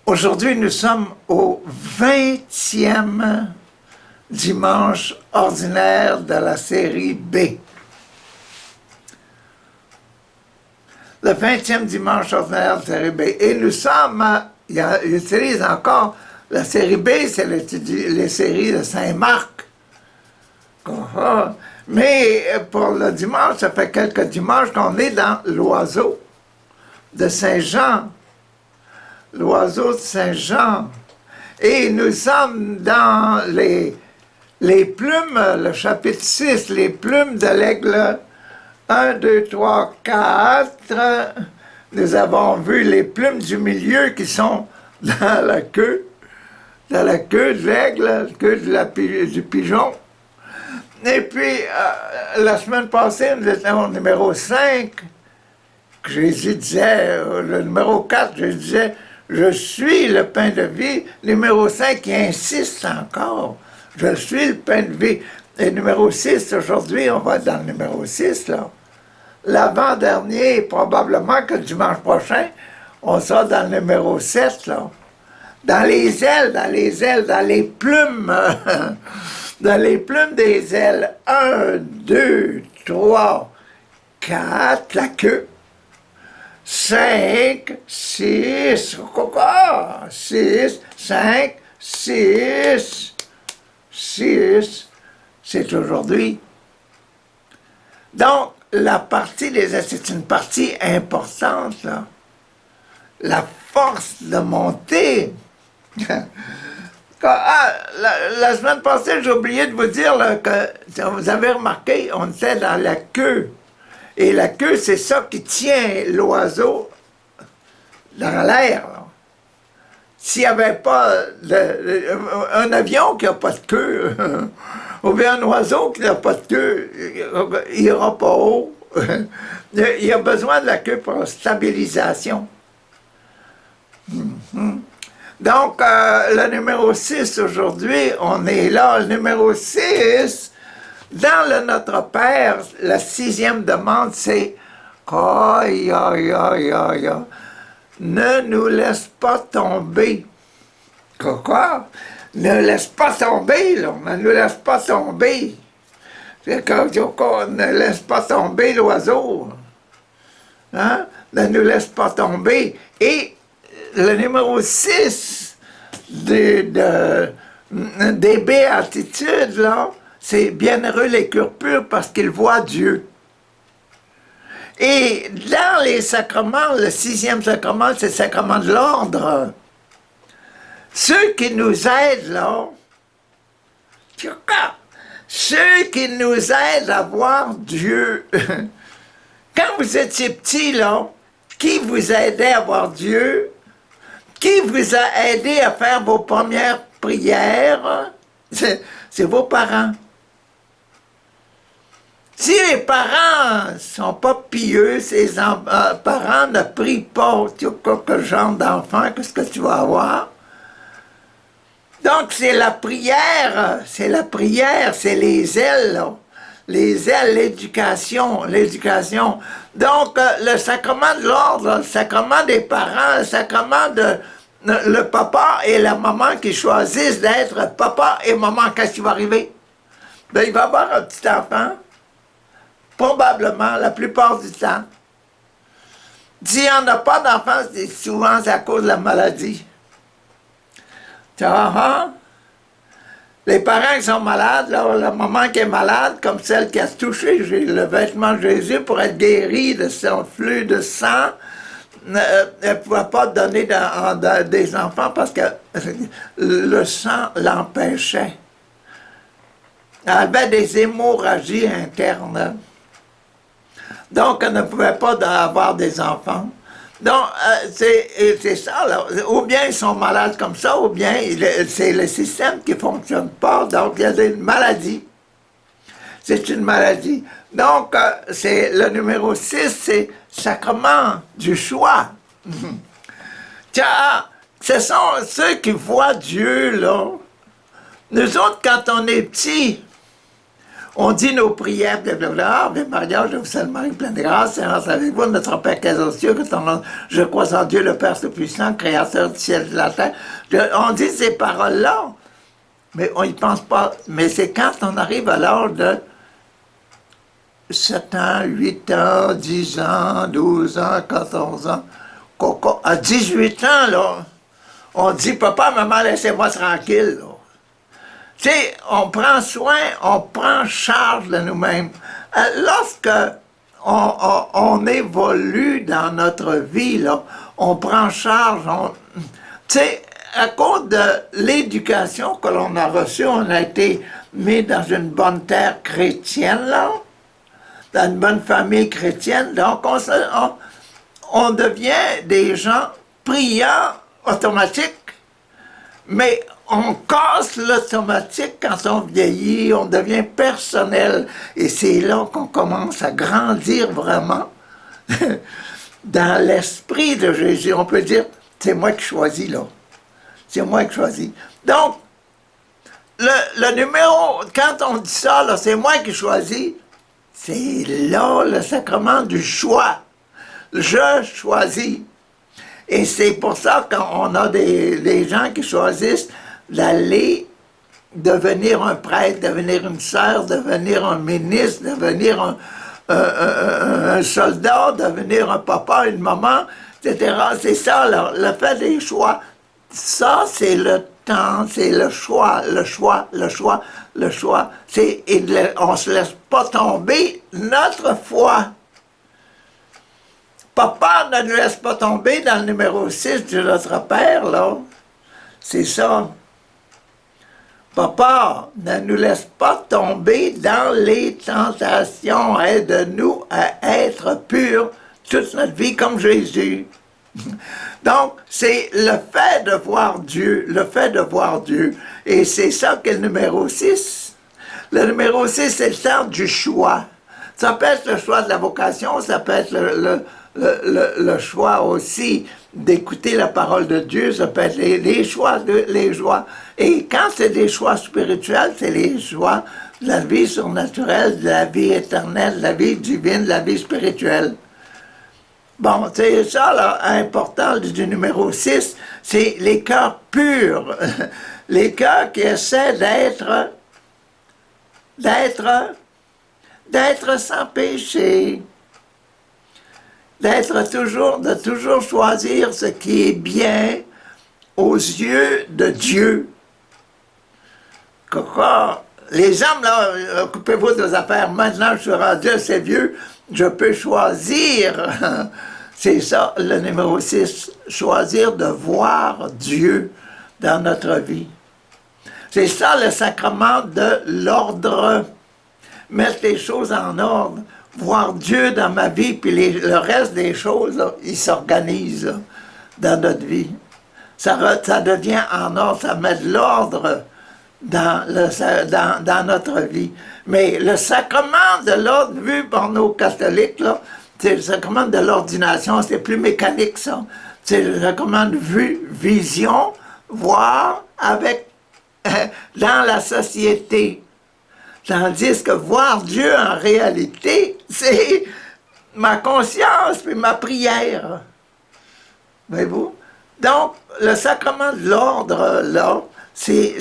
Aujourd'hui, nous sommes au 20e dimanche ordinaire de la série B. Le 20e dimanche ordinaire de la série B. Et nous sommes, il utilise encore, la série B, c'est les séries de Saint-Marc. Mais pour le dimanche, ça fait quelques dimanches qu'on est dans l'oiseau de Saint-Jean. L'oiseau de Saint-Jean. Et nous sommes dans les plumes, le chapitre 6, les plumes de l'aigle. 1, 2, 3, 4. Nous avons vu les plumes du milieu qui sont dans la queue de l'aigle, la queue du pigeon. Et puis, la semaine passée, nous étions au numéro 5. Jésus disait, le numéro 4, Jésus disait, je suis le pain de vie. Numéro 5, il insiste encore. Je suis le pain de vie. Et numéro 6, aujourd'hui, on va être dans le numéro 6, là. L'avant-dernier, probablement que dimanche prochain, on sera dans le numéro 7, là. Dans les ailes, dans les plumes, dans les plumes des ailes. 1, 2, 3, 4, la queue. 5, 6, 6, 5, 6, 6, c'est aujourd'hui. Donc, la partie des ailes, c'est une partie importante, là. La force de monter. La semaine passée, j'ai oublié de vous dire là, que, vous avez remarqué, on était dans la queue. Et la queue, c'est ça qui tient l'oiseau dans l'air. S'il n'y avait pas un avion qui n'a pas de queue, ou bien un oiseau qui n'a pas de queue, il n'ira pas haut. Il a besoin de la queue pour la stabilisation. Donc, le numéro 6 aujourd'hui, on est là. Le numéro 6... Dans le Notre Père, la 6e demande, c'est « Aïe, aïe, aïe, aïe, ne nous laisse pas tomber. » Quoi? Ne laisse pas tomber, là. Ne nous laisse pas tomber. C'est comme ne laisse pas tomber l'oiseau. Hein? Ne nous laisse pas tomber. Et le numéro 6 des béatitudes, là, c'est bienheureux les cœurs purs parce qu'ils voient Dieu. Et dans les sacrements, le 6e sacrement, c'est le sacrement de l'ordre. Ceux qui nous aident, là, ceux qui nous aident à voir Dieu. Quand vous étiez petit, là, qui vous aidait à voir Dieu? Qui vous a aidé à faire vos premières prières? C'est vos parents. Si les parents ne sont pas pieux, ces parents ne prient pas, tu vois, quel genre d'enfant, qu'est-ce que tu vas avoir? Donc, c'est la prière, c'est les ailes, là. Les ailes, l'éducation. Donc, le sacrement de l'ordre, le sacrement des parents, le sacrement de le papa et la maman qui choisissent d'être papa et maman, qu'est-ce qui va arriver? Ben, il va avoir un petit enfant. Probablement, la plupart du temps. S'il n'y en a pas d'enfants, souvent c'est à cause de la maladie. Les parents qui sont malades, là, la maman qui est malade, comme celle qui a touché le vêtement de Jésus pour être guérie de son flux de sang, elle ne pouvait pas donner des enfants parce que le sang l'empêchait. Elle avait des hémorragies internes. Donc, elle ne pouvait pas avoir des enfants. Donc, c'est ça, là. Ou bien ils sont malades comme ça, ou bien c'est le système qui ne fonctionne pas. Donc, il y a une maladie. C'est une maladie. Donc, c'est le numéro 6, c'est sacrement du choix. Tiens, ce sont ceux qui voient Dieu, là. Nous autres, quand on est petits, On dit nos prières, blablabla, Ave Maria, je vous salue Marie, pleine de grâce, Seigneur avec vous, notre Père qui est aux cieux, que ton nom, je crois en Dieu, le Père Tout-Puissant, Créateur du ciel et de la terre. On dit ces paroles-là, mais on n'y pense pas. Mais c'est quand on arrive à l'âge de 7 ans, 8 ans, 10 ans, 12 ans, 14 ans, à 18 ans, là, on dit, papa, maman, laissez-moi tranquille, là. Tu sais, on prend soin, on prend charge de nous-mêmes. Lorsque on évolue dans notre vie, là, on prend charge, tu sais, à cause de l'éducation que l'on a reçue, on a été mis dans une bonne terre chrétienne, là, dans une bonne famille chrétienne, donc on devient des gens priants automatiques, mais on casse l'automatique quand on vieillit, on devient personnel. Et c'est là qu'on commence à grandir vraiment dans l'esprit de Jésus. On peut dire, c'est moi qui choisis, là. C'est moi qui choisis. Donc, le numéro, quand on dit ça, là, c'est moi qui choisis, c'est là le sacrement du choix. Je choisis. Et c'est pour ça qu'on a des gens qui choisissent d'aller devenir un prêtre, devenir une sœur, devenir un ministre, devenir un soldat, devenir un papa, une maman, etc. C'est ça, le fait des choix. Ça, c'est le temps, c'est le choix, le choix, le choix, le choix. On ne se laisse pas tomber notre foi. Papa ne nous laisse pas tomber dans le numéro 6 de notre Père, là. C'est ça. Papa ne nous laisse pas tomber dans les tentations. Aide-nous à être purs toute notre vie comme Jésus. Donc, c'est le fait de voir Dieu, le fait de voir Dieu. Et c'est ça qu'est le numéro 6. Le numéro 6, c'est le temps du choix. Ça peut être le choix de la vocation, ça peut être le choix aussi d'écouter la parole de Dieu, ça peut être les choix, les joies. Et quand c'est des choix spirituels, c'est les choix de la vie surnaturelle, de la vie éternelle, de la vie divine, de la vie spirituelle. Bon, c'est ça, là, important du numéro 6, c'est les cœurs purs, les cœurs qui essaient d'être sans péché, de toujours choisir ce qui est bien aux yeux de Dieu. Les hommes, là, occupez-vous de vos affaires. Maintenant, je suis rendu assez vieux, je peux choisir. C'est ça, le numéro 6, choisir de voir Dieu dans notre vie. C'est ça, le sacrement de l'ordre. Mettre les choses en ordre, voir Dieu dans ma vie, puis le reste des choses, là, il s'organise dans notre vie. Ça devient en ordre, ça met de l'ordre dans notre vie. Mais le sacrement de l'ordre, vu par nos catholiques, là, c'est le sacrement de l'ordination, c'est plus mécanique, ça. C'est le sacrement de vue, vision, voir avec dans la société. Tandis que voir Dieu en réalité, c'est ma conscience et ma prière. Voyez-vous? Donc, le sacrement de l'ordre, là, c'est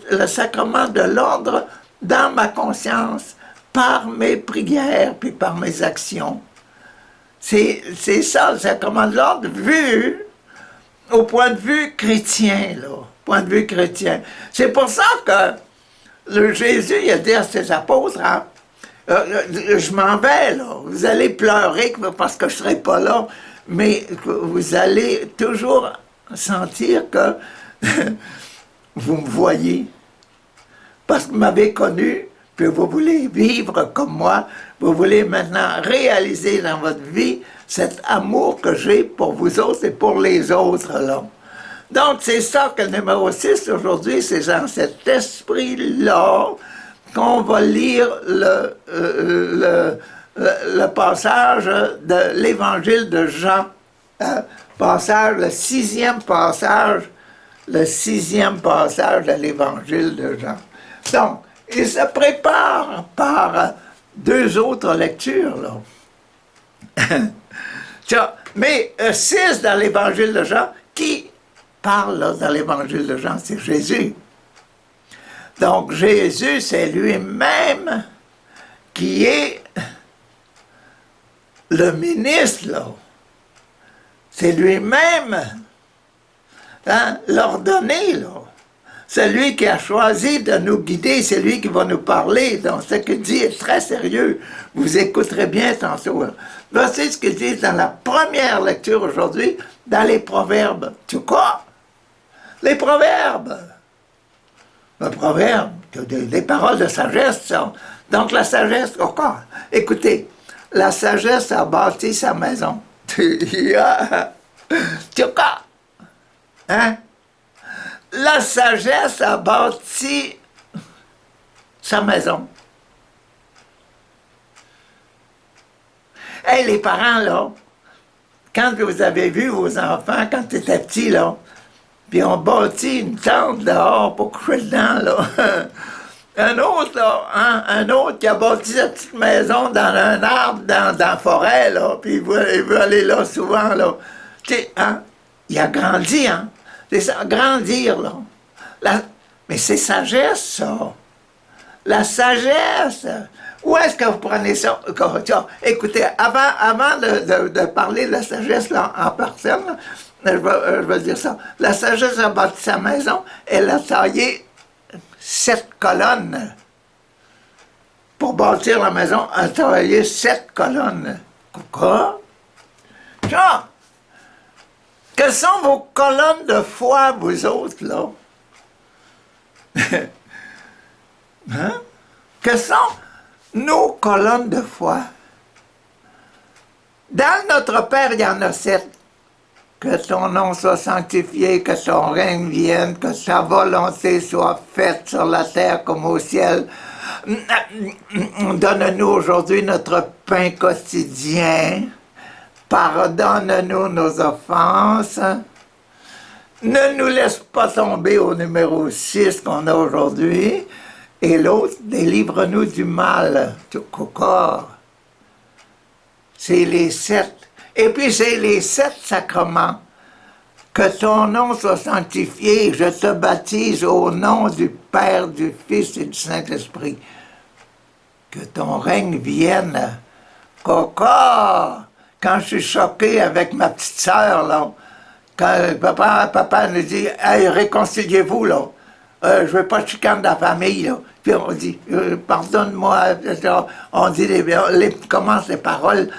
le sacrement de l'ordre dans ma conscience, par mes prières puis par mes actions. C'est ça, le sacrement de l'ordre, vu au point de vue chrétien, là. Point de vue chrétien. C'est pour ça que le Jésus, il a dit à ses apôtres, hein, je m'en vais, là. Vous allez pleurer parce que je ne serai pas là, mais vous allez toujours sentir que vous me voyez. Parce que vous m'avez connu, puis vous voulez vivre comme moi, vous voulez maintenant réaliser dans votre vie cet amour que j'ai pour vous autres et pour les autres, là. Donc, c'est ça que le numéro 6 aujourd'hui, c'est dans cet esprit-là qu'on va lire le passage de l'Évangile de Jean. Le sixième passage de l'Évangile de Jean. Donc, il se prépare par 2 autres lectures, là. Tiens, mais 6 dans l'Évangile de Jean, qui parle là, dans l'Évangile de Jean? C'est Jésus. Donc Jésus, c'est lui-même qui est le ministre, là. C'est lui-même, hein, l'ordonné, là. C'est lui qui a choisi de nous guider, c'est lui qui va nous parler. Donc, ce qu'il dit est très sérieux. Vous écouterez bien tantôt. Voici ce qu'il dit dans la première lecture aujourd'hui, dans les Proverbes. Tu quoi? Les Proverbes. Le Proverbe, des paroles de sagesse, ça. Donc, la sagesse, encore. Écoutez, la sagesse a bâti sa maison. Tu quoi? Hein? La sagesse a bâti sa maison. Hey, les parents, là, quand vous avez vu vos enfants, quand ils étaient petits, là, puis on bâtit une tente dehors pour coucher dedans, là. Un autre, là, hein, un autre qui a bâti sa petite maison dans un arbre, dans la forêt, là, puis il veut aller là souvent, là. Tu sais, hein, il a grandi, hein. C'est ça, grandir, là. Mais c'est sagesse, ça. La sagesse. Où est-ce que vous prenez ça? Écoutez, avant de parler de la sagesse là, en personne, là, je vais dire ça. La sagesse a bâti sa maison, elle a taillé 7 colonnes. Pour bâtir la maison, elle a taillé 7 colonnes. Quoi? Tiens! Quelles sont vos colonnes de foi, vous autres, là? Hein? Quelles sont nos colonnes de foi? Dans notre Père, il y en a 7. Que ton nom soit sanctifié, que ton règne vienne, que sa volonté soit faite sur la terre comme au ciel. Donne-nous aujourd'hui notre pain quotidien. Pardonne-nous nos offenses. Ne nous laisse pas tomber au numéro 6 qu'on a aujourd'hui. Et l'autre, délivre-nous du mal. C'est les 7. Et puis c'est les 7 sacrements. Que ton nom soit sanctifié. Je te baptise au nom du Père, du Fils et du Saint-Esprit. Que ton règne vienne. Quand je suis choqué avec ma petite sœur, là, quand papa nous dit « Hey, réconciliez-vous, là. Je veux pas de chicane dans la famille, là. » Puis on dit « Pardonne-moi. » On dit, les paroles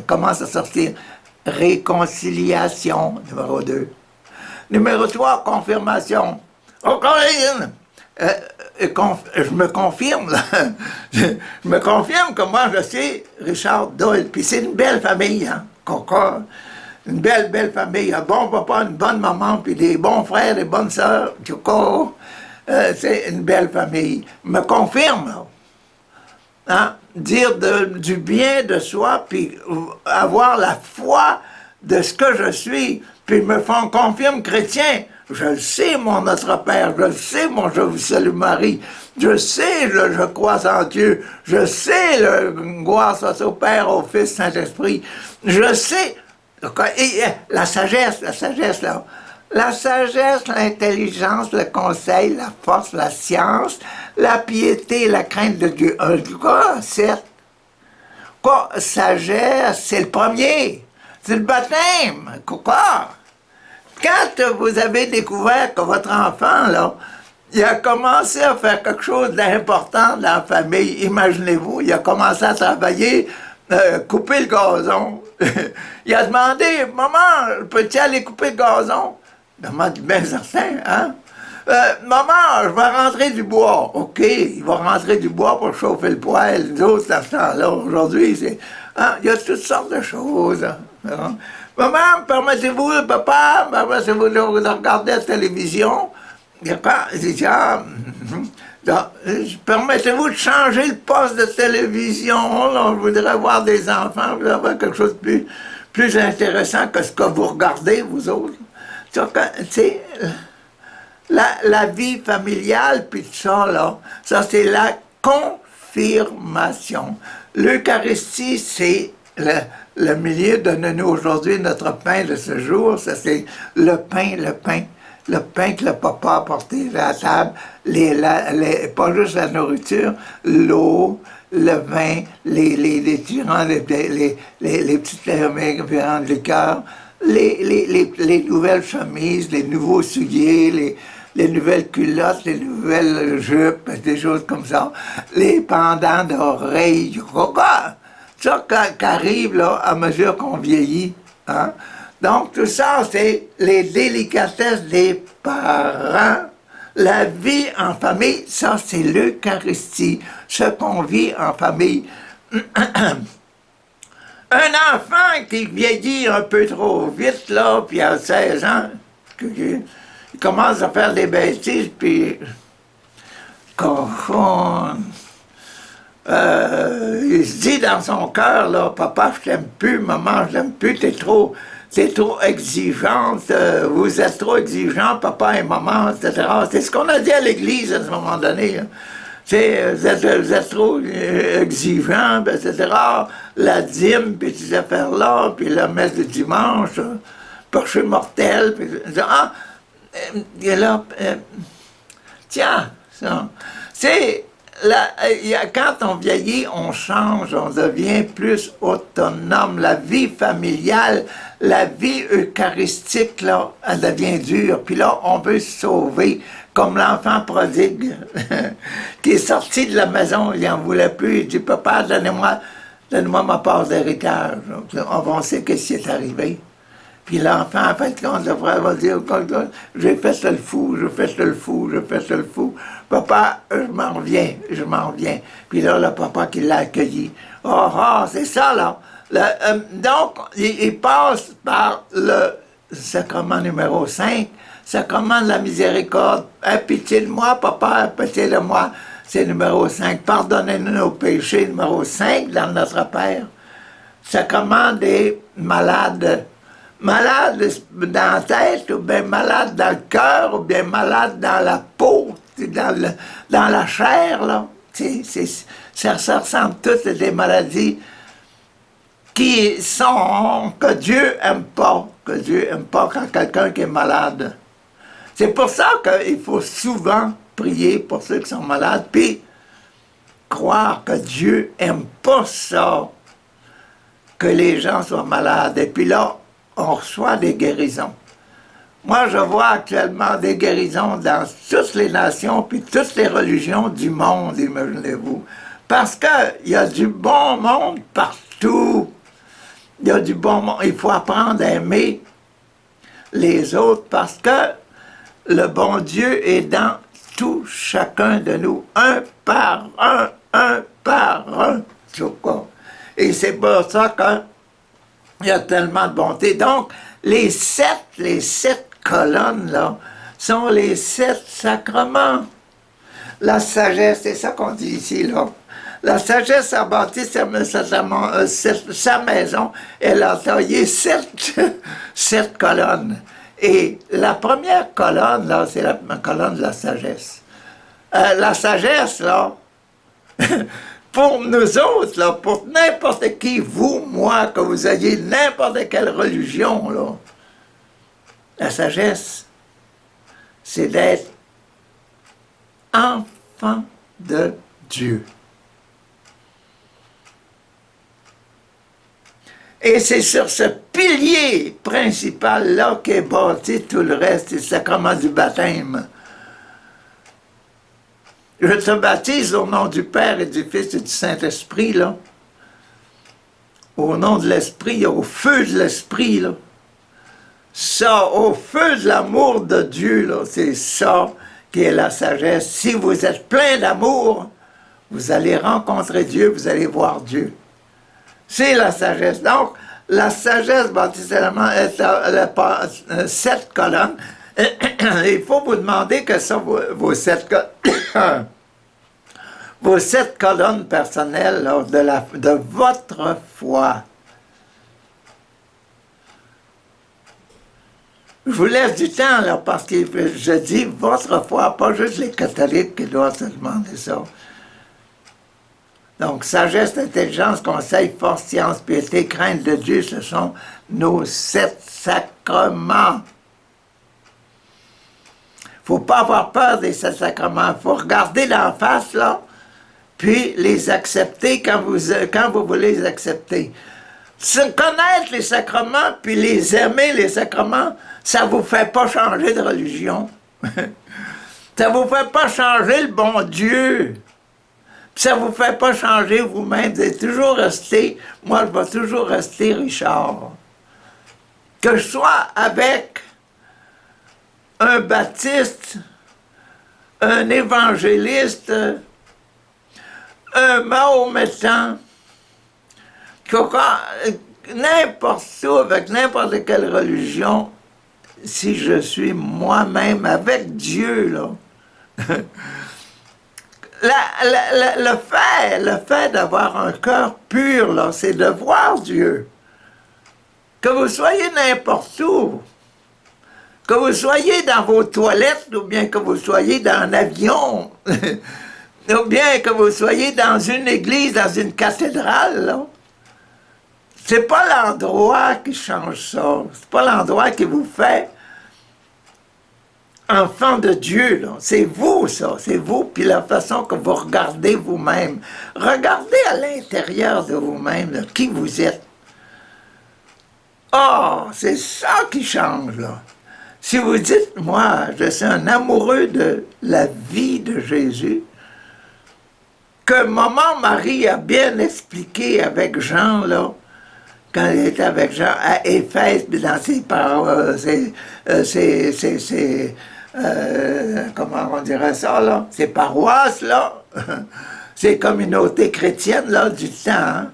commencent à sortir. Réconciliation, numéro 2. Numéro 3, confirmation. Encore une. Je me confirme, là. Je me confirme que moi, je suis Richard Doyle. Puis c'est une belle famille, hein, Coco. Une belle famille. Un bon papa, une bonne maman, puis des bons frères, des bonnes sœurs. Coco. C'est une belle famille. Me confirme, là. Hein? Dire du bien de soi, puis avoir la foi de ce que je suis, puis me faire confirme chrétien. Je le sais, mon Notre Père, je le sais, mon Je vous salue Marie, je sais, je crois en Dieu, je sais, gloire soit au Père, au Fils, Saint-Esprit, je sais, et la sagesse, là, la sagesse, l'intelligence, le conseil, la force, la science, la piété, la crainte de Dieu. Quoi, certes. Quoi, sagesse, c'est le premier. C'est le baptême. Quoi? Quand vous avez découvert que votre enfant, là, il a commencé à faire quelque chose d'important dans la famille, imaginez-vous, il a commencé à travailler, couper le gazon. Il a demandé, « Maman, peux-tu aller couper le gazon? » Maman dit, « Bien certain, hein? Maman, je vais rentrer du bois. » OK, il va rentrer du bois pour chauffer le poêle. Nous autres, à ce temps-là, aujourd'hui, c'est... Hein, il y a toutes sortes de choses. Hein? Maman, permettez-vous, papa, permettez-vous de regarder la télévision? Il dit, permettez-vous de changer le poste de télévision? Là, je voudrais voir des enfants, je voudrais voir quelque chose de plus intéressant que ce que vous regardez, vous autres. Tu sais, la vie familiale, puis tout ça, là, ça c'est la confirmation. L'Eucharistie, c'est le milieu de nous aujourd'hui, notre pain de ce jour, ça c'est le pain, le pain que le papa a porté à la table, pas juste la nourriture, l'eau, le vin, les différents, les petites différentes liqueurs, les nouvelles chemises, les nouveaux souliers, les nouvelles culottes, les nouvelles jupes, des choses comme ça, les pendants d'oreilles, ça qui arrive là, à mesure qu'on vieillit. Hein? Donc tout ça, c'est les délicatesses des parents. La vie en famille, ça c'est l'Eucharistie, ce qu'on vit en famille. Un enfant qui vieillit un peu trop vite, là, puis à 16 ans, il commence à faire des bêtises, puis il se dit dans son cœur, là, papa, je t'aime plus, maman, je t'aime plus, t'es trop exigeante, vous êtes trop exigeants, papa et maman, etc. C'est ce qu'on a dit à l'église à ce moment donné. Hein. Vous êtes trop exigeants, etc. La dîme, puis ces affaires-là, puis la messe du dimanche, perché mortel, puis et là, tiens, ça, c'est... quand on vieillit, on change, on devient plus autonome. La vie familiale, la vie eucharistique, là, elle devient dure. Puis là, on veut se sauver, comme l'enfant prodigue qui est sorti de la maison, il n'en voulait plus. Il dit, papa, donnez-moi ma part d'héritage. On sait qu'est-ce qui est arrivé. Puis l'enfant, en fin de compte, le frère va dire, j'ai fait le fou, j'ai fait le fou, j'ai fait le fou. Papa, je m'en reviens. Puis là, le papa qui l'a accueilli. C'est ça, là. Donc, il passe par le sacrement numéro 5, sacrement de la miséricorde. Pitié de moi, papa, pitié de moi. C'est numéro 5. Pardonnez-nous nos péchés, numéro 5, dans notre Père. Sacrement des malades. Malade dans la tête, ou bien malade dans le cœur, ou bien malade dans la peau, dans la chair, là. Ça ressemble toutes à des maladies que Dieu n'aime pas. Que Dieu n'aime pas quand quelqu'un qui est malade. C'est pour ça qu'il faut souvent prier pour ceux qui sont malades, puis croire que Dieu n'aime pas ça, que les gens soient malades. Et puis là, on reçoit des guérisons. Moi, je vois actuellement des guérisons dans toutes les nations puis toutes les religions du monde, imaginez-vous. Parce qu'il y a du bon monde partout. Il y a du bon monde. Il faut apprendre à aimer les autres parce que le bon Dieu est dans tout chacun de nous, un par un, Et c'est pour ça que il y a tellement de bonté. Donc, les sept colonnes, là, sont les 7 sacrements. La sagesse, c'est ça qu'on dit ici, là. La sagesse a bâti sa maison, elle a taillé 7 colonnes. Et la première colonne, là, c'est la colonne de la sagesse. La sagesse, là, pour nous autres, là, pour n'importe qui, vous, moi, que vous ayez n'importe quelle religion, là, la sagesse, c'est d'être enfant de Dieu. Et c'est sur ce pilier principal-là qu'est bâti tout le reste, le sacrement du baptême. Je te baptise au nom du Père et du Fils et du Saint-Esprit, là. Au nom de l'Esprit, au feu de l'Esprit, là. Ça, au feu de l'amour de Dieu, là, c'est ça qui est la sagesse. Si vous êtes plein d'amour, vous allez rencontrer Dieu, vous allez voir Dieu. C'est la sagesse. Donc, la sagesse baptismale est 7 colonnes. Il faut vous demander que ça, vos 7 colonnes. Vos 7 colonnes personnelles là, de votre foi. Je vous laisse du temps, là, parce que je dis votre foi, pas juste les catholiques qui doivent se demander ça. Donc, sagesse, intelligence, conseil, force, science, piété, crainte de Dieu, ce sont nos 7 sacrements. Il ne faut pas avoir peur des 7 sacrements. Il faut regarder d'en face, là, puis les accepter quand vous voulez les accepter. Connaître les sacrements, puis les aimer, les sacrements, ça ne vous fait pas changer de religion. Ça ne vous fait pas changer le bon Dieu. Ça ne vous fait pas changer vous-même. Vous êtes toujours resté, moi je vais toujours rester Richard. Que je sois avec un baptiste, un évangéliste, un mahométan, n'importe où, avec n'importe quelle religion, si je suis moi-même avec Dieu, là, le fait d'avoir un cœur pur, là, c'est de voir Dieu. Que vous soyez n'importe où, que vous soyez dans vos toilettes, ou bien que vous soyez dans un avion, ou bien que vous soyez dans une église, dans une cathédrale, là, c'est pas l'endroit qui change ça. C'est pas l'endroit qui vous fait enfant de Dieu, là. C'est vous, ça. C'est vous, puis la façon que vous regardez vous-même. Regardez à l'intérieur de vous-même, là, qui vous êtes. Oh, c'est ça qui change, là. Si vous dites, moi, je suis un amoureux de la vie de Jésus, que Maman Marie a bien expliqué avec Jean, là, quand elle était avec Jean à Éphèse, puis dans ses paroles, comment on dirait ça, là, ces paroisses, là, ces communautés chrétiennes, là, du temps, hein?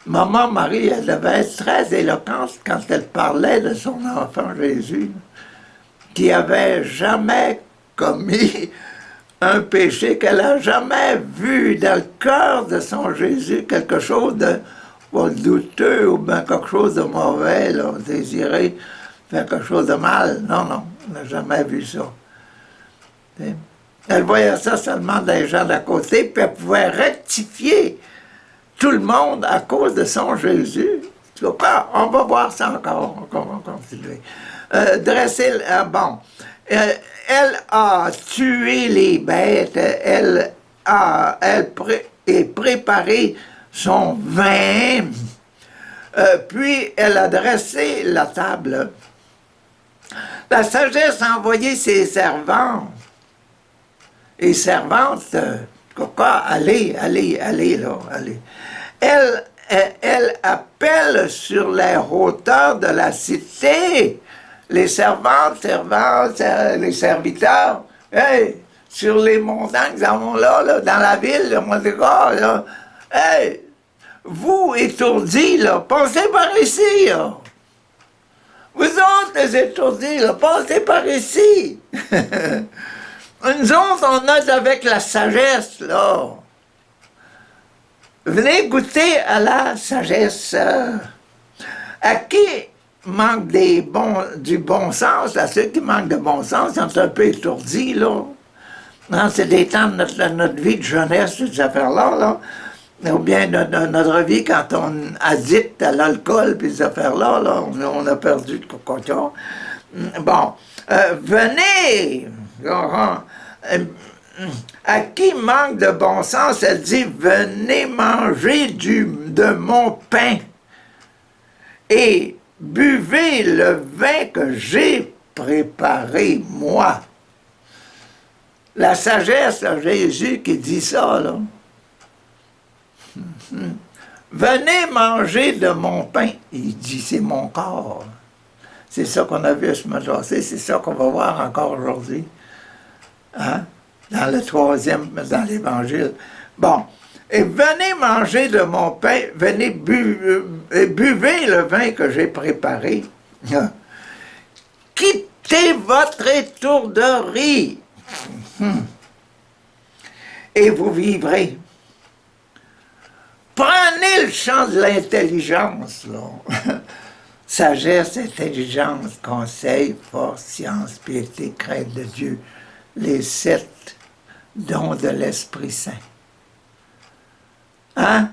Maman Marie, elle devait être très éloquente quand elle parlait de son enfant Jésus, qui avait jamais commis un péché, qu'elle n'a jamais vu dans le cœur de son Jésus quelque chose de douteux ou bien quelque chose de mauvais, là, désirer faire quelque chose de mal. Non, non, on n'a jamais vu ça. Elle voyait ça seulement des gens d'à côté, puis elle pouvait rectifier tout le monde à cause de son Jésus. On va voir ça encore, on va continuer. Dresser, bon, elle a tué les bêtes, elle a préparé son vin, puis elle a dressé la table. La sagesse a envoyé ses servants et servantes, allez, là, allez. Elle appelle sur les hauteurs de la cité les servantes, les serviteurs, hey, sur les montagnes, là, dans la ville, là, hey, vous, étourdis, là, passez par ici, là. Vous autres, les étourdis, là, passez par ici. Nous autres, on est avec la sagesse, là. Venez goûter à la sagesse. À qui manque du bon sens, à ceux qui manquent de bon sens, ils sont un peu étourdis, là. Non, c'est des temps de notre vie de jeunesse, ces affaires-là, là. Ou bien notre vie quand on addict à l'alcool, puis ces affaires-là, là, on a perdu de cocoton. Bon, venez, à qui manque de bon sens, elle dit, venez manger de mon pain et buvez le vin que j'ai préparé, moi. La sagesse, là, Jésus qui dit ça, là. Venez manger de mon pain. Il dit, c'est mon corps. C'est ça qu'on a vu ce matin, c'est ça qu'on va voir encore aujourd'hui. Hein? Dans le troisième, dans l'Évangile. Bon. Et venez manger de mon pain, venez buvez le vin que j'ai préparé. Quittez votre étourderie. Et vous vivrez. Prenez le champ de l'intelligence, là. Sagesse, intelligence, conseil, force, science, piété, crainte de Dieu. Les 7 dons de l'Esprit Saint. Hein?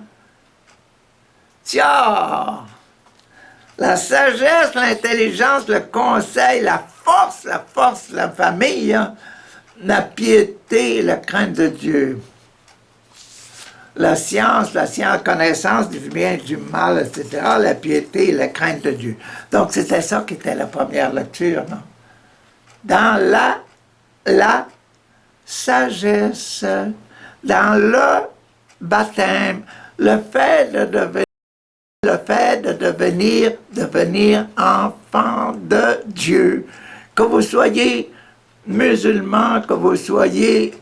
Tiens! La sagesse, l'intelligence, le conseil, la force, la famille, hein? La piété, la crainte de Dieu. La science, connaissance du bien et du mal, etc. La piété, la crainte de Dieu. Donc, c'était ça qui était la première lecture, non? Dans la sagesse, dans le baptême, le fait de devenir enfant de Dieu. Que vous soyez musulman, que vous soyez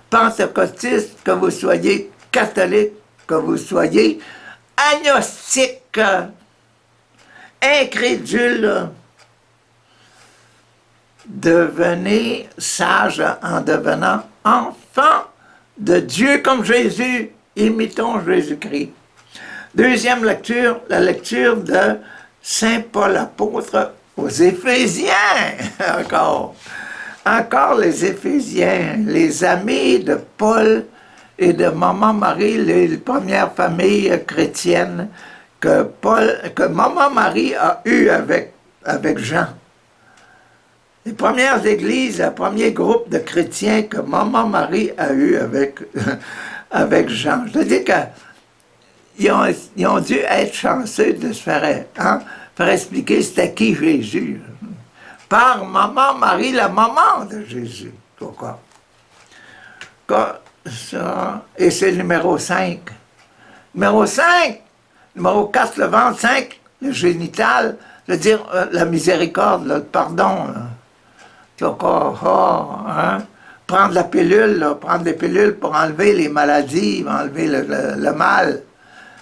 pentecôtiste, que vous soyez catholique, que vous soyez agnostique, incrédule, devenez sage en devenant enfant de Dieu comme Jésus. Imitons Jésus-Christ. Deuxième lecture, la lecture de Saint Paul apôtre aux Éphésiens. Encore les Éphésiens, les amis de Paul et de Maman Marie, les premières familles chrétiennes que Maman Marie a eues avec Jean. Les premières églises, le premier groupe de chrétiens que Maman Marie a eu avec Jean. Je veux dire qu'ils ont dû être chanceux de se faire expliquer c'était qui Jésus. Par Maman Marie, la maman de Jésus. Pourquoi? Et c'est le numéro 5. Numéro 5, numéro 4, le ventre, 5, le génital, c'est-à-dire la miséricorde, le pardon. Prendre la pilule, prendre des pilules pour enlever les maladies, enlever le mal,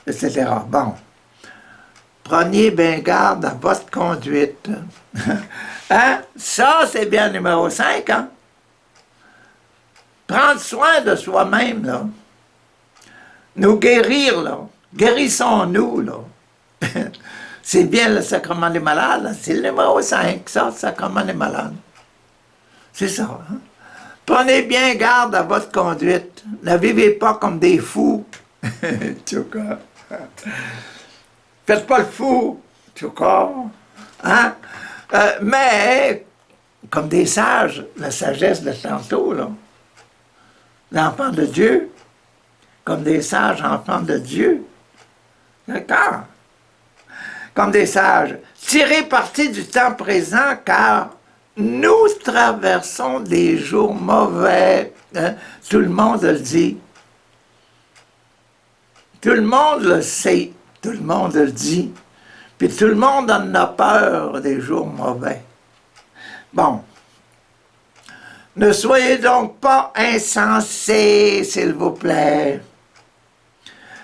etc. Bon. Prenez bien garde à votre conduite. Hein? Ça, c'est bien numéro 5, hein? Prendre soin de soi-même, là. Nous guérir, là. Guérissons-nous, là. C'est bien le sacrement des malades, c'est le numéro 5, ça, le sacrement des malades. C'est ça, hein? Prenez bien garde à votre conduite. Ne vivez pas comme des fous. Faites pas le fou, hein? Mais, comme des sages, la sagesse de tantôt, là. L'enfant de Dieu, comme des sages enfants de Dieu. D'accord? Comme des sages. Tirez parti du temps présent, car nous traversons des jours mauvais. Hein? Tout le monde le dit. Tout le monde le sait. Tout le monde le dit. Puis tout le monde en a peur des jours mauvais. Bon. Ne soyez donc pas insensés, s'il vous plaît.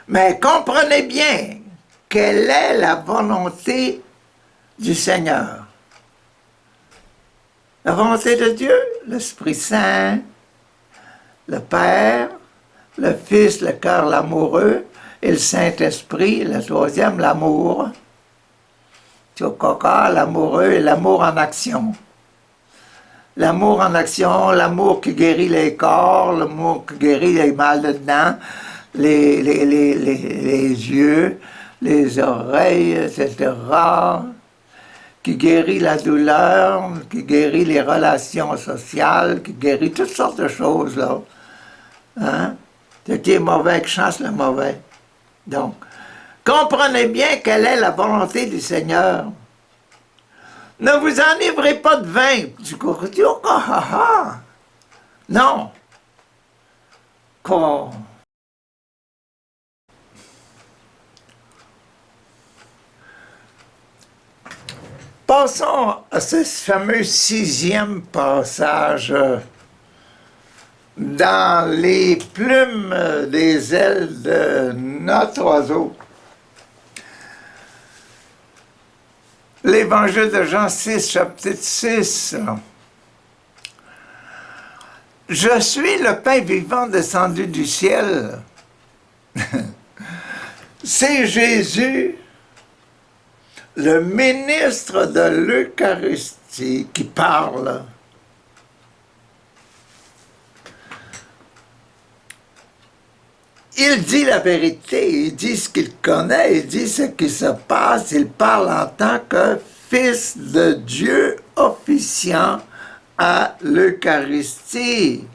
Mais comprenez bien quelle est la volonté du Seigneur. La volonté de Dieu, l'Esprit Saint, le Père, le Fils, le cœur, l'amoureux, et le Saint-Esprit, le troisième, l'amour. L'amoureux et l'amour en action. L'amour en action, l'amour qui guérit les corps, l'amour qui guérit les mal dedans, les yeux, les oreilles, etc., qui guérit la douleur, qui guérit les relations sociales, qui guérit toutes sortes de choses, là. Hein? Ce qui est mauvais, qui chasse le mauvais. Donc, comprenez bien quelle est la volonté du Seigneur. Ne vous enivrez pas de vin. Du coup, non. Passons à ce fameux 6e passage dans les plumes des ailes de notre oiseau. L'Évangile de Jean 6, chapitre 6. Je suis le pain vivant descendu du ciel. C'est Jésus le ministre de l'Eucharistie qui parle. Il dit la vérité, il dit ce qu'il connaît, il dit ce qui se passe, il parle en tant que fils de Dieu officiant à l'Eucharistie.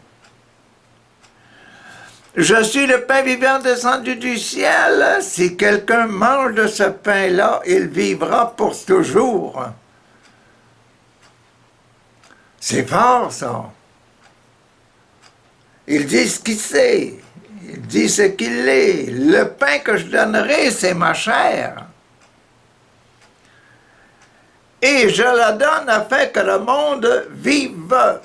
Je suis le pain vivant descendu du ciel. Si quelqu'un mange de ce pain-là, il vivra pour toujours. C'est fort, ça. Il dit ce qu'il sait. Il dit ce qu'il est. Le pain que je donnerai, c'est ma chair. Et je la donne afin que le monde vive.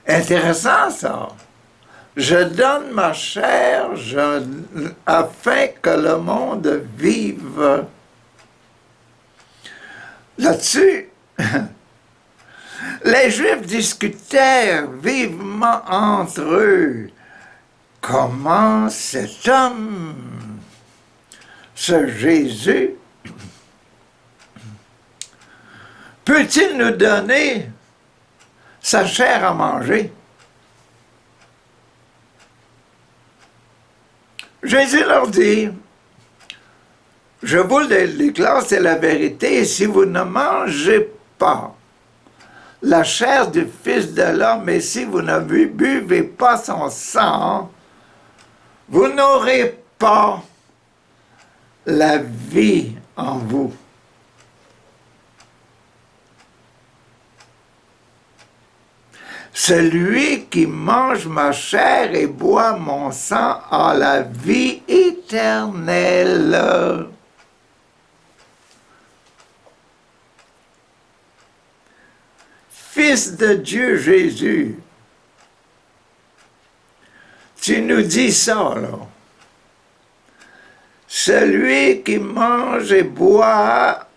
Intéressant, ça. Je donne ma chair afin que le monde vive. Là-dessus, les Juifs discutèrent vivement entre eux. Comment cet homme, ce Jésus, peut-il nous donner sa chair à manger? Jésus leur dit, je vous le déclare, c'est la vérité, si vous ne mangez pas la chair du Fils de l'homme, et si vous ne buvez pas son sang, vous n'aurez pas la vie en vous. Celui qui mange ma chair et boit mon sang a la vie éternelle. Fils de Dieu Jésus, tu nous dis ça, là. Celui qui mange et boit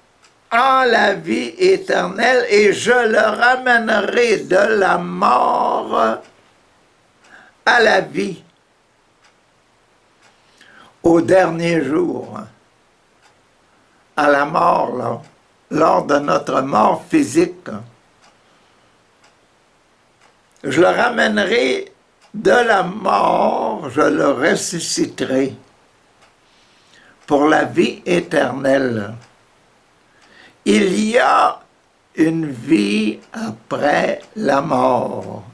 a la vie éternelle, et je le ramènerai de la mort à la vie au dernier jour, à la mort, là, lors de notre mort physique. Je le ramènerai de la mort, je le ressusciterai pour la vie éternelle. Il y a une vie après la mort.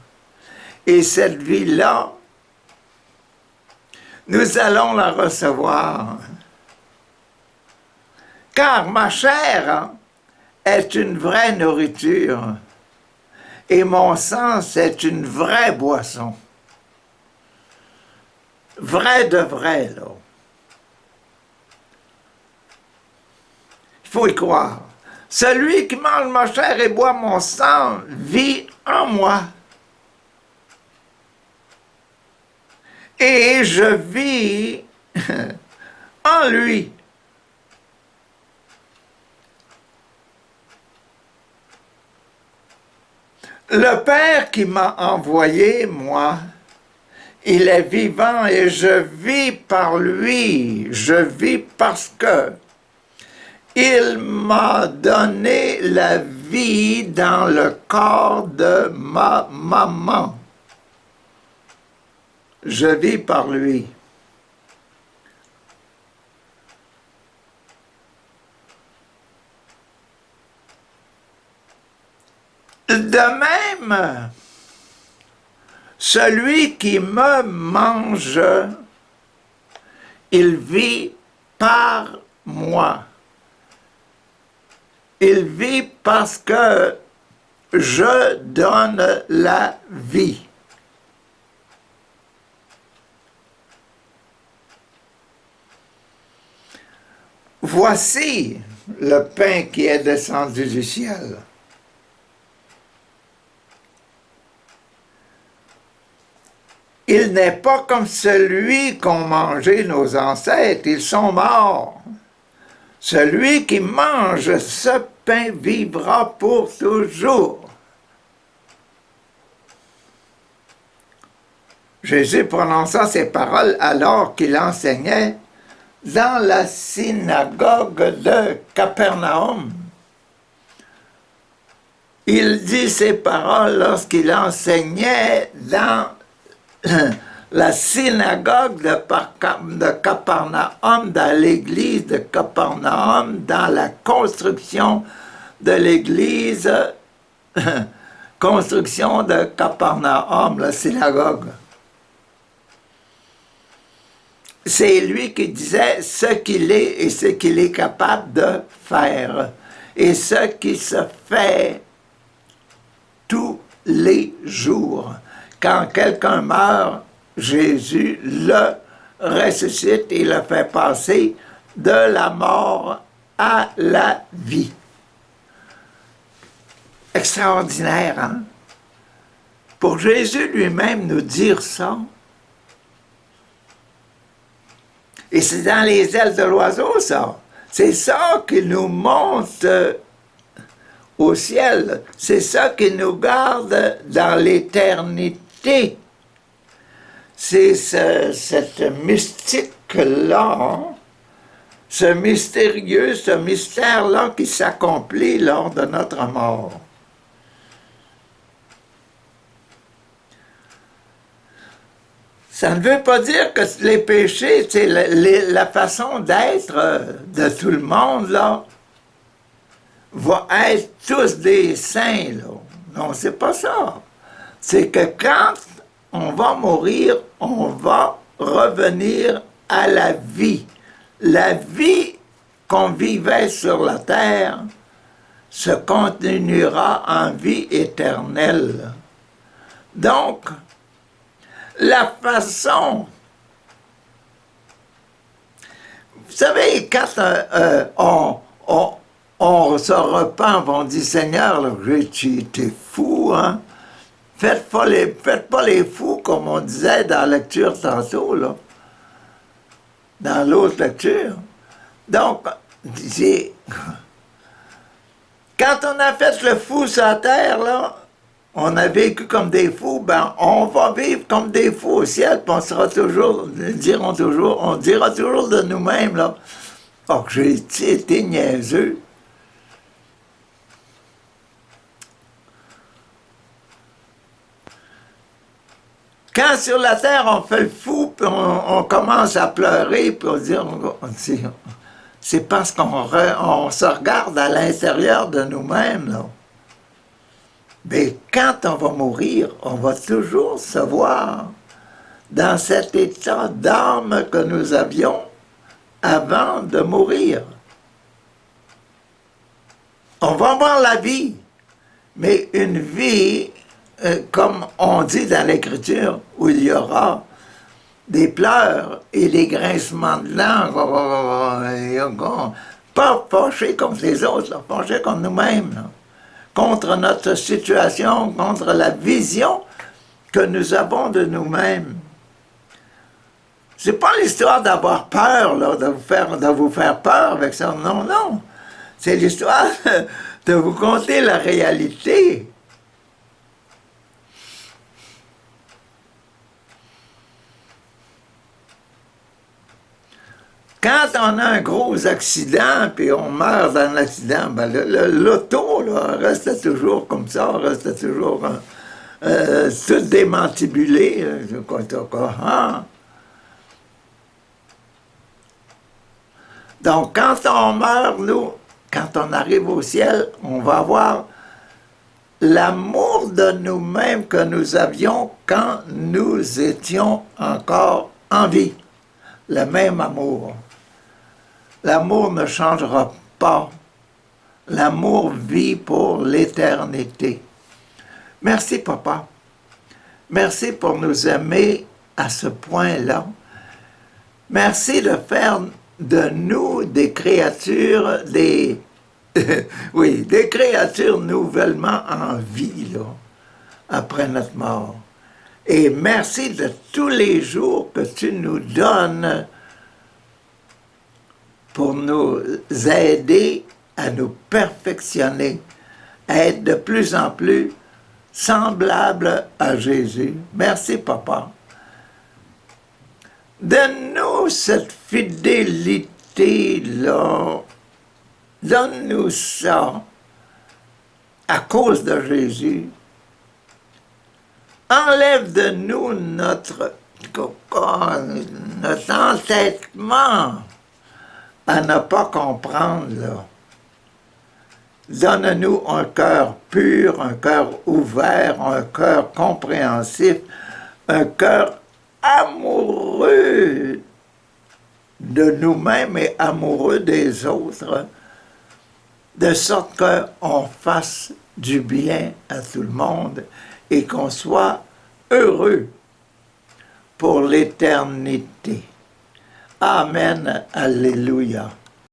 Et cette vie-là, nous allons la recevoir. Car ma chair est une vraie nourriture et mon sang, c'est une vraie boisson. Vrai de vrai, là. Il faut y croire. Celui qui mange ma chair et boit mon sang vit en moi. Et je vis en lui. Le Père qui m'a envoyé, moi, il est vivant et je vis par lui. Je vis parce que il m'a donné la vie dans le corps de ma maman. Je vis par lui. De même, celui qui me mange, il vit par moi. Il vit parce que je donne la vie. Voici le pain qui est descendu du ciel. Il n'est pas comme celui qu'ont mangé nos ancêtres, ils sont morts. Celui qui mange ce pain vivra pour toujours. Jésus prononça ces paroles alors qu'il enseignait dans la synagogue de Capernaum. Il dit ces paroles lorsqu'il enseignait dans la synagogue de Capernaum, dans l'église de Capernaum, dans la construction de l'église, construction de Capernaum, la synagogue. C'est lui qui disait ce qu'il est et ce qu'il est capable de faire. Et ce qui se fait tous les jours. Quand quelqu'un meurt, Jésus le ressuscite et le fait passer de la mort à la vie. Extraordinaire, hein? Pour Jésus lui-même nous dire ça, et c'est dans les ailes de l'oiseau, ça. C'est ça qui nous monte au ciel. C'est ça qui nous garde dans l'éternité. C'est cette mystique-là, ce mystérieux, ce mystère-là qui s'accomplit lors de notre mort. Ça ne veut pas dire que les péchés, c'est la façon d'être de tout le monde, là, va être tous des saints, là. Non, c'est pas ça. C'est que quand on va mourir, on va revenir à la vie. La vie qu'on vivait sur la terre se continuera en vie éternelle. Donc, la façon... Vous savez, quand on se repent, on dit, Seigneur, tu es fou, hein? Faites pas les fous, comme on disait dans la lecture tantôt, là. Dans l'autre lecture. Donc, quand on a fait le fou sur la terre, là, on a vécu comme des fous, ben on va vivre comme des fous au ciel, puis on dira toujours de nous-mêmes, là, oh, j'ai été niaiseux. Quand sur la terre on fait le fou, puis on commence à pleurer, puis on dit, c'est parce qu'on se regarde à l'intérieur de nous-mêmes, là. Mais quand on va mourir, on va toujours se voir dans cet état d'âme que nous avions avant de mourir. On va voir la vie, mais une vie, comme on dit dans l'Écriture, où il y aura des pleurs et des grincements de langue, pas fâchés contre les autres, là, fâchés contre nous-mêmes, là, contre notre situation, contre la vision que nous avons de nous-mêmes. C'est pas l'histoire d'avoir peur, là, de vous faire peur avec ça, non, non. C'est l'histoire de vous conter la réalité. Quand on a un gros accident, puis on meurt dans l'accident, ben l'auto là, reste toujours comme ça, reste toujours tout démantibulé. Hein? Donc, quand on meurt, nous, quand on arrive au ciel, on va avoir l'amour de nous-mêmes que nous avions quand nous étions encore en vie. Le même amour. L'amour ne changera pas. L'amour vit pour l'éternité. Merci, Papa. Merci pour nous aimer à ce point-là. Merci de faire de nous des créatures, oui, des créatures nouvellement en vie, là, après notre mort. Et merci de tous les jours que tu nous donnes pour nous aider à nous perfectionner, à être de plus en plus semblables à Jésus. Merci, Papa. Donne-nous donne-nous cette fidélité-là. Donne-nous ça à cause de Jésus. Enlève de nous notre entêtement à ne pas comprendre, là. Donne-nous un cœur pur, un cœur ouvert, un cœur compréhensif, un cœur amoureux de nous-mêmes et amoureux des autres, de sorte qu'on fasse du bien à tout le monde et qu'on soit heureux pour l'éternité. Amen. Alléluia.